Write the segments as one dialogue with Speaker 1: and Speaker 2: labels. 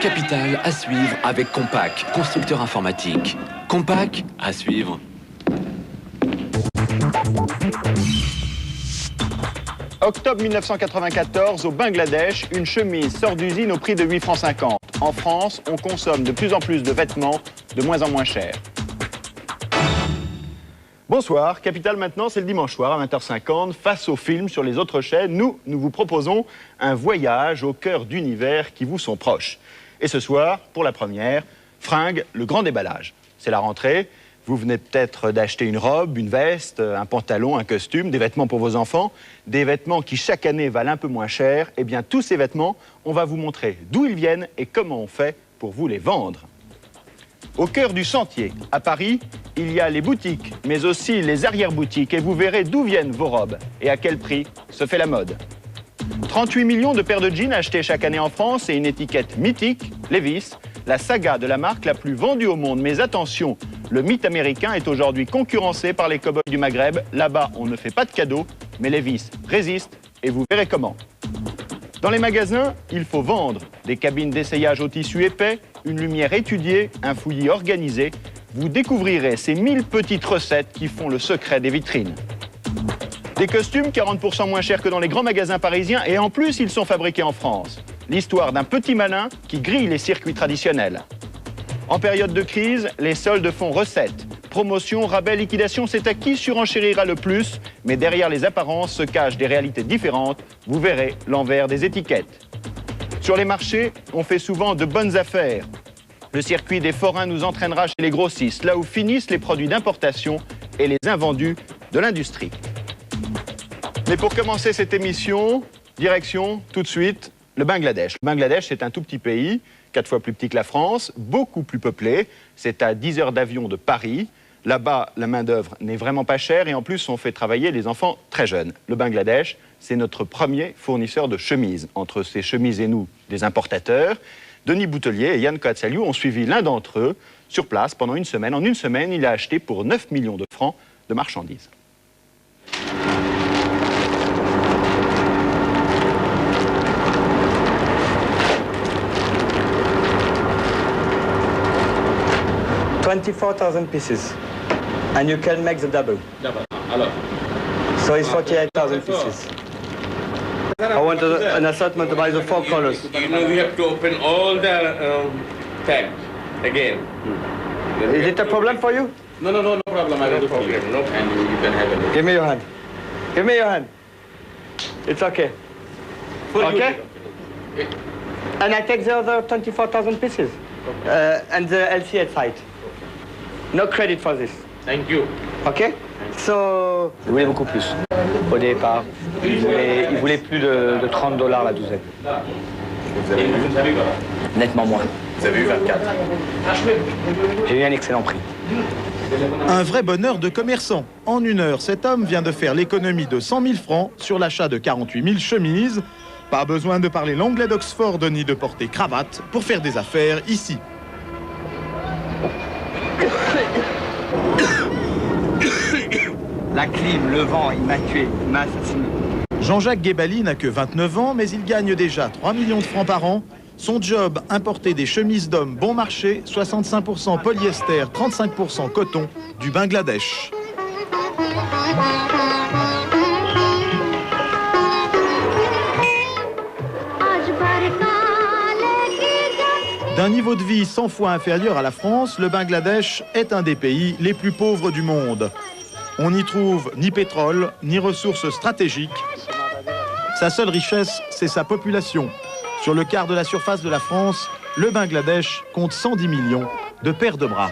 Speaker 1: Capital à suivre avec Compaq, constructeur informatique. Compaq à suivre.
Speaker 2: Octobre 1994, au Bangladesh, une chemise sort d'usine au prix de 8,50 francs. En France, on consomme de plus en plus de vêtements, de moins en moins chers. Bonsoir, Capital maintenant, c'est le dimanche soir à 20h50. Face aux films sur les autres chaînes, nous vous proposons un voyage au cœur d'univers qui vous sont proches. Et ce soir, pour la première, Fringues, le grand déballage. C'est la rentrée, vous venez peut-être d'acheter une robe, une veste, un pantalon, un costume, des vêtements pour vos enfants, des vêtements qui chaque année valent un peu moins cher. Eh bien, tous ces vêtements, on va vous montrer d'où ils viennent et comment on fait pour vous les vendre. Au cœur du sentier, à Paris, il y a les boutiques, mais aussi les arrière-boutiques, et vous verrez d'où viennent vos robes et à quel prix se fait la mode. 38 millions de paires de jeans achetées chaque année en France et une étiquette mythique, Levi's, la saga de la marque la plus vendue au monde. Mais attention, le mythe américain est aujourd'hui concurrencé par les cow-boys du Maghreb. Là-bas, on ne fait pas de cadeaux, mais Levi's résiste et vous verrez comment. Dans les magasins, il faut vendre. Des cabines d'essayage au tissu épais, une lumière étudiée, un fouillis organisé. Vous découvrirez ces 1000 petites recettes qui font le secret des vitrines. Des costumes 40% moins chers que dans les grands magasins parisiens et en plus, ils sont fabriqués en France. L'histoire d'un petit malin qui grille les circuits traditionnels. En période de crise, les soldes font recette. Promotion, rabais, liquidation, c'est à qui surenchérira le plus. Mais derrière les apparences se cachent des réalités différentes. Vous verrez l'envers des étiquettes. Sur les marchés, on fait souvent de bonnes affaires. Le circuit des forains nous entraînera chez les grossistes, là où finissent les produits d'importation et les invendus de l'industrie. Mais pour commencer cette émission, direction tout de suite le Bangladesh. Le Bangladesh, c'est un tout petit pays, 4 fois plus petit que la France, beaucoup plus peuplé. C'est à 10 heures d'avion de Paris. Là-bas, la main-d'œuvre n'est vraiment pas chère et en plus, on fait travailler les enfants très jeunes. Le Bangladesh, c'est notre premier fournisseur de chemises. Entre ces chemises et nous, des importateurs, Denis Boutelier et Yann Koatsaliou ont suivi l'un d'entre eux sur place pendant une semaine. En une semaine, il a acheté pour 9 millions de francs de marchandises.
Speaker 3: $24,000 pieces, and you can make the double. So it's 48,000 pieces. I want an assortment by the 4 colors.
Speaker 4: You know, we have to open all the tags again.
Speaker 3: Is it a problem for you?
Speaker 4: No problem. I don't problem. No, and you can have it.
Speaker 3: Give me your hand. Give me your hand. It's okay. Okay? And I take the other 24,000 pieces. And the LCA site. No credit for this.
Speaker 4: Thank you.
Speaker 3: OK? So... Il voulait beaucoup plus au départ. Il voulait plus de $30 la douzaine. Nettement moins.
Speaker 4: Vous avez eu 24.
Speaker 3: J'ai eu un excellent prix.
Speaker 5: Un vrai bonheur de commerçant. En une heure, cet homme vient de faire l'économie de 100 000 francs sur l'achat de 48 000 chemises. Pas besoin de parler l'anglais d'Oxford ni de porter cravate pour faire des affaires ici.
Speaker 3: La clim, le vent, il m'a tué, il m'a assassiné.
Speaker 5: Jean-Jacques Guébali n'a que 29 ans, mais il gagne déjà 3 millions de francs par an. Son job, importer des chemises d'hommes bon marché, 65% polyester, 35% coton, du Bangladesh. D'un niveau de vie 100 fois inférieur à la France, le Bangladesh est un des pays les plus pauvres du monde. On n'y trouve ni pétrole, ni ressources stratégiques. Sa seule richesse, c'est sa population. Sur le quart de la surface de la France, le Bangladesh compte 110 millions de paires de bras.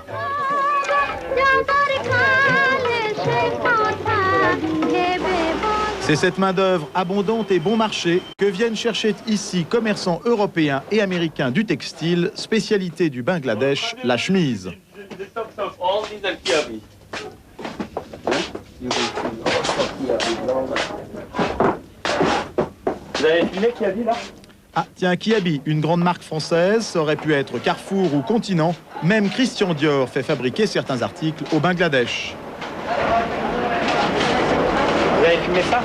Speaker 5: C'est cette main-d'œuvre abondante et bon marché que viennent chercher ici commerçants européens et américains du textile, spécialité du Bangladesh, la chemise.
Speaker 3: Vous avez filmé Kiabi là?
Speaker 5: Ah, tiens, Kiabi, une grande marque française, ça aurait pu être Carrefour ou Continent. Même Christian Dior fait fabriquer certains articles au Bangladesh.
Speaker 3: Vous avez filmé ça?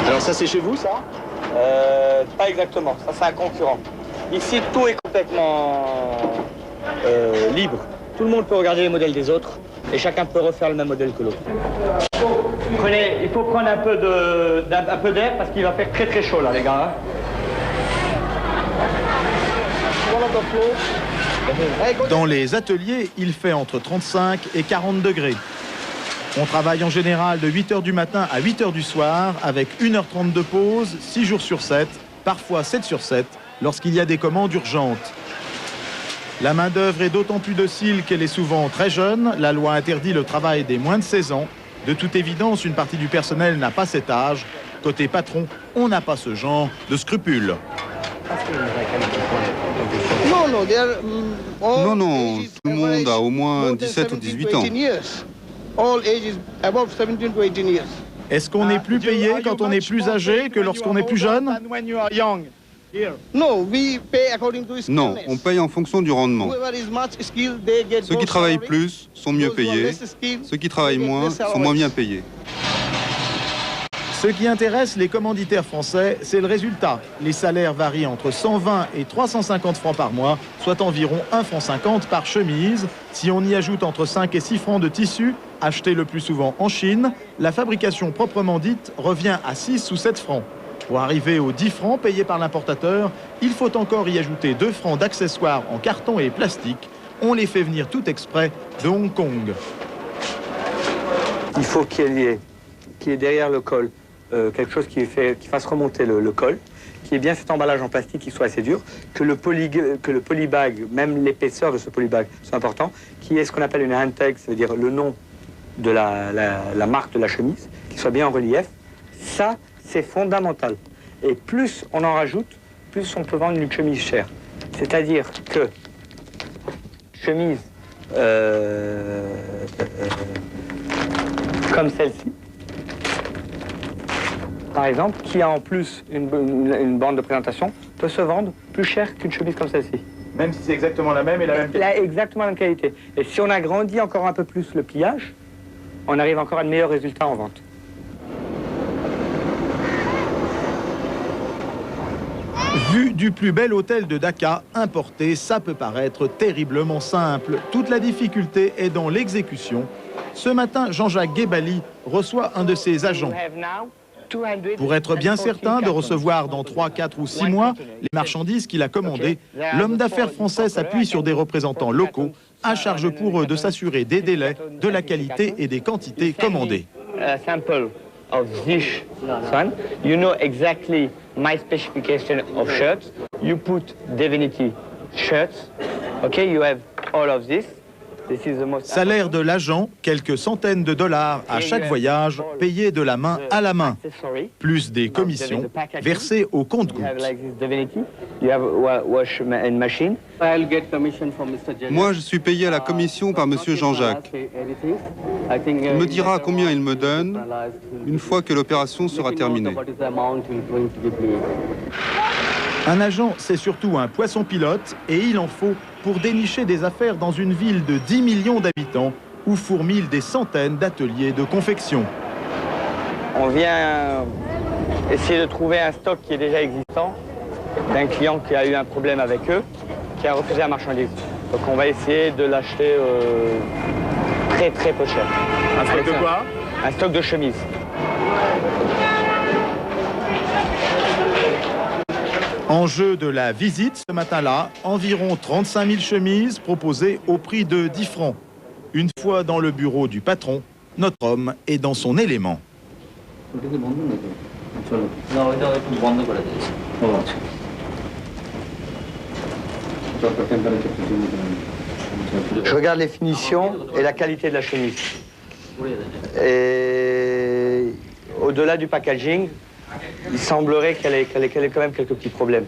Speaker 2: Alors ça, c'est chez vous, ça?
Speaker 3: Pas exactement, ça c'est un concurrent. Ici, tout est complètement libre. Tout le monde peut regarder les modèles des autres et chacun peut refaire le même modèle que l'autre. Il faut prendre un peu d'air parce qu'il va faire très très chaud là, les gars.
Speaker 5: Dans les ateliers, il fait entre 35 et 40 degrés. On travaille en général de 8 h du matin à 8 h du soir avec 1h30 de pause, 6 jours sur 7, parfois 7 sur 7, lorsqu'il y a des commandes urgentes. La main-d'œuvre est d'autant plus docile qu'elle est souvent très jeune. La loi interdit le travail des moins de 16 ans. De toute évidence, une partie du personnel n'a pas cet âge. Côté patron, on n'a pas ce genre de scrupules.
Speaker 6: Non, non, tout le monde a au moins 17 ou 18 ans.
Speaker 5: Est-ce qu'on est plus payé quand on est plus âgé que lorsqu'on est plus jeune?
Speaker 6: Non, on paye en fonction du rendement. Ceux qui travaillent plus sont mieux payés, ceux qui travaillent moins sont moins bien payés.
Speaker 5: Ce qui intéresse les commanditaires français, c'est le résultat. Les salaires varient entre 120 et 350 francs par mois, soit environ 1,50 franc par chemise. Si on y ajoute entre 5 et 6 francs de tissu, acheté le plus souvent en Chine, la fabrication proprement dite revient à 6 ou 7 francs. Pour arriver aux 10 francs payés par l'importateur, il faut encore y ajouter 2 francs d'accessoires en carton et plastique. On les fait venir tout exprès de Hong Kong.
Speaker 3: Il faut qu'il y ait derrière le col quelque chose qui fasse remonter le col, qui ait bien cet emballage en plastique qui soit assez dur, que le polybag, même l'épaisseur de ce polybag soit important, qui est ce qu'on appelle une hand tag, ça veut dire le nom de la marque de la chemise, qui soit bien en relief. Ça, c'est fondamental. Et plus on en rajoute, plus on peut vendre une chemise chère. C'est-à-dire que chemise comme celle-ci, par exemple, qui a en plus une bande de présentation, peut se vendre plus cher qu'une chemise comme celle-ci.
Speaker 2: Même si c'est exactement la même et la même qualité.
Speaker 3: Exactement la même qualité. Et si on agrandit encore un peu plus le pliage, on arrive encore à de meilleurs résultats en vente.
Speaker 5: Vu du plus bel hôtel de Dhaka, importer, ça peut paraître terriblement simple. Toute la difficulté est dans l'exécution. Ce matin, Jean-Jacques Guébali reçoit un de ses agents. Pour être bien certain de recevoir dans 3, 4 ou 6 mois les marchandises qu'il a commandées, l'homme d'affaires français s'appuie sur des représentants locaux, à charge pour eux de s'assurer des délais, de la qualité et des quantités commandées.
Speaker 3: Of this son, you know exactly my specification of shirts. You put Divinity shirts. Okay, you have all of this. This is the most.
Speaker 5: Salaire de l'agent, quelques centaines de dollars à chaque voyage, payé de la main à la main, plus des commissions versées au compte-gouttes.
Speaker 6: Moi, je suis payé à la commission par Monsieur Jean-Jacques. Il me dira combien il me donne une fois que l'opération sera terminée.
Speaker 5: Un agent, c'est surtout un poisson pilote et il en faut pour dénicher des affaires dans une ville de 10 millions d'habitants où fourmillent des centaines d'ateliers de confection.
Speaker 3: On vient essayer de trouver un stock qui est déjà existant d'un client qui a eu un problème avec eux, qui a refusé la marchandise. Donc on va essayer de l'acheter très très peu cher.
Speaker 2: Un stock de quoi?
Speaker 3: Un stock de chemises.
Speaker 5: Enjeu de la visite ce matin-là, environ 35 000 chemises proposées au prix de 10 francs. Une fois dans le bureau du patron, notre homme est dans son élément.
Speaker 3: Je regarde les finitions et la qualité de la chemise. Et au-delà du packaging, il semblerait qu'elle ait quand même quelques petits problèmes,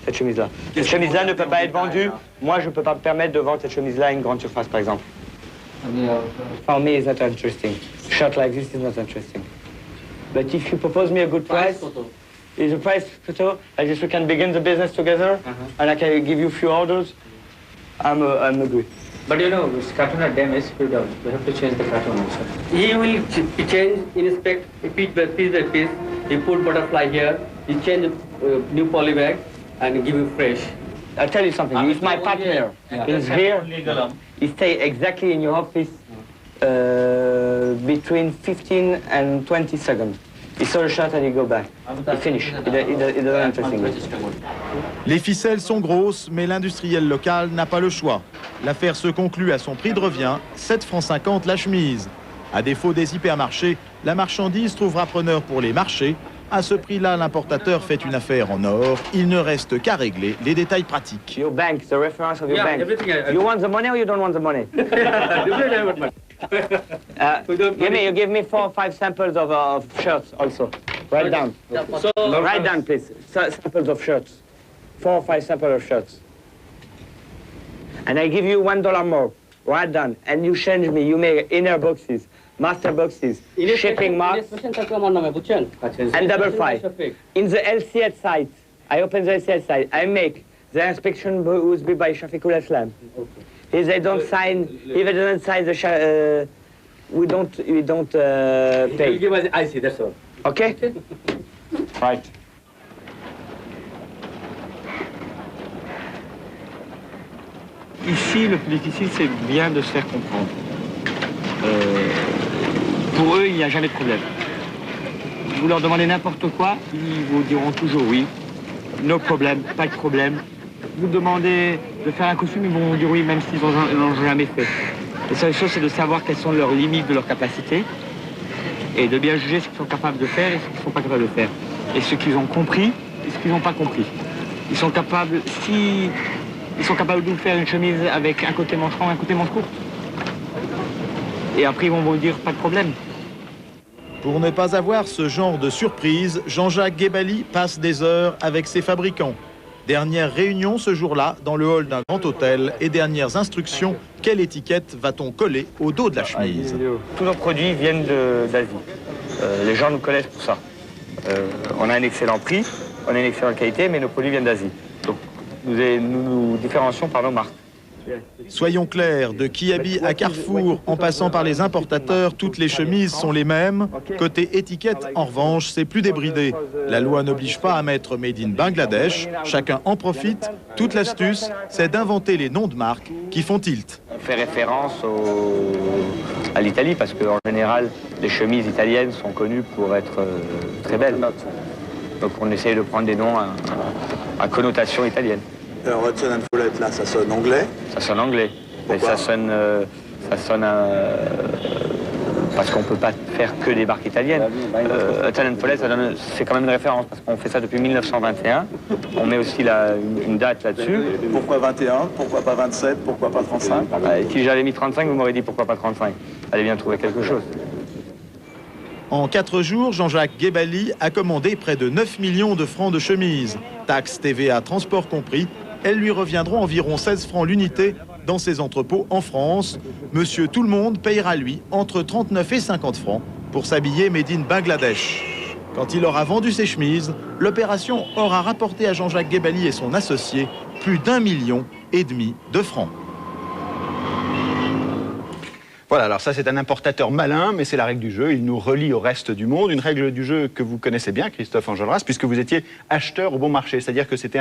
Speaker 3: cette chemise-là. Cette chemise-là ne peut pas être vendue. Moi, je ne peux pas me permettre de vendre cette chemise-là à une grande surface, par exemple. For me, it's not interesting. A shirt like this is not interesting. But if you propose me a good price, is a price photo, like this we can begin the business together, and I can give you a few orders, I'm agree.
Speaker 7: But you know, this cartoon are damaged, we have to change the cartoon also.
Speaker 3: He will change, inspect, piece by piece. He put butterfly here, he change new poly bag and give you fresh. I'll tell you something. If my partner is here, he stay exactly in your office between 15 and 20 seconds. He saw the shot and he go back. He finish. It doesn't interesting.
Speaker 5: Les ficelles sont grosses, mais l'industriel local n'a pas le choix. L'affaire se conclut à son prix de revient, 7,50 francs la chemise. À défaut des hypermarchés, la marchandise trouvera preneur pour les marchés. À ce prix-là, l'importateur fait une affaire en or. Il ne reste qu'à régler les détails pratiques.
Speaker 3: Your bank, the reference of your bank. You want the money or you don't want the money? You give me 4 or 5 samples of shirts also. Write down. Write down, please. Samples of shirts. 4 or 5 samples of shirts. And I give you $1 more. Write down. And you change me. You make inner boxes, master boxes, shipping marks, and double five. In the LCH site, I open the LCH site. I make the inspection was be by Shafiqul Islam. If they don't sign, if they don't sign the, we don't pay.
Speaker 7: Give us IC, that's all.
Speaker 3: Okay? Right.
Speaker 8: Ici, le plus difficile, c'est bien de se faire comprendre. Pour eux, il n'y a jamais de problème. Vous leur demandez n'importe quoi, ils vous diront toujours oui. No problème, pas de problème. Vous demandez de faire un costume, ils vont vous dire oui, même s'ils n'en ont jamais fait. La seule chose, c'est de savoir quelles sont leurs limites de leur capacité et de bien juger ce qu'ils sont capables de faire et ce qu'ils ne sont pas capables de faire. Et ce qu'ils ont compris et ce qu'ils n'ont pas compris. Ils sont capables, ils sont capables de vous faire une chemise avec un côté manche long, un côté manche courte. Et après, ils vont vous dire pas de problème.
Speaker 5: Pour ne pas avoir ce genre de surprise, Jean-Jacques Guébali passe des heures avec ses fabricants. Dernière réunion ce jour-là dans le hall d'un grand hôtel et dernières instructions. Quelle étiquette va-t-on coller au dos de la chemise?
Speaker 8: Tous nos produits viennent d'Asie. Les gens nous connaissent pour ça. On a un excellent prix, on a une excellente qualité, mais nos produits viennent d'Asie. Donc nous nous différencions par nos marques.
Speaker 5: Soyons clairs, de Kiabi à Carrefour, en passant par les importateurs, toutes les chemises sont les mêmes. Côté étiquette, en revanche, c'est plus débridé. La loi n'oblige pas à mettre Made in Bangladesh. Chacun en profite. Toute l'astuce, c'est d'inventer les noms de marques qui font tilt.
Speaker 8: On fait référence à l'Italie parce qu'en général, les chemises italiennes sont connues pour être très belles. Donc on essaye de prendre des noms à connotation italienne.
Speaker 9: Alors Hudson & Follett, là, ça sonne anglais?
Speaker 8: Ça sonne anglais. Mais ça sonne parce qu'on ne peut pas faire que des marques italiennes. Hudson & Follett, c'est quand même une référence parce qu'on fait ça depuis 1921. On met aussi une date là-dessus.
Speaker 9: Pourquoi 21? Pourquoi pas 27? Pourquoi pas 35?
Speaker 8: Si j'avais mis 35, vous m'aurez dit pourquoi pas 35. Allez bien trouver quelque chose.
Speaker 5: En 4 jours, Jean-Jacques Guébali a commandé près de 9 millions de francs de chemises. Taxes, TVA, transport compris, elles lui reviendront environ 16 francs l'unité dans ses entrepôts en France. Monsieur Tout-le-Monde payera lui entre 39 et 50 francs pour s'habiller Made in Bangladesh. Quand il aura vendu ses chemises, l'opération aura rapporté à Jean-Jacques Guébali et son associé plus d'1,5 million de francs.
Speaker 2: Voilà, alors ça c'est un importateur malin, mais c'est la règle du jeu, il nous relie au reste du monde. Une règle du jeu que vous connaissez bien, Christophe Enjolras, puisque vous étiez acheteur au bon marché, c'est-à-dire que c'était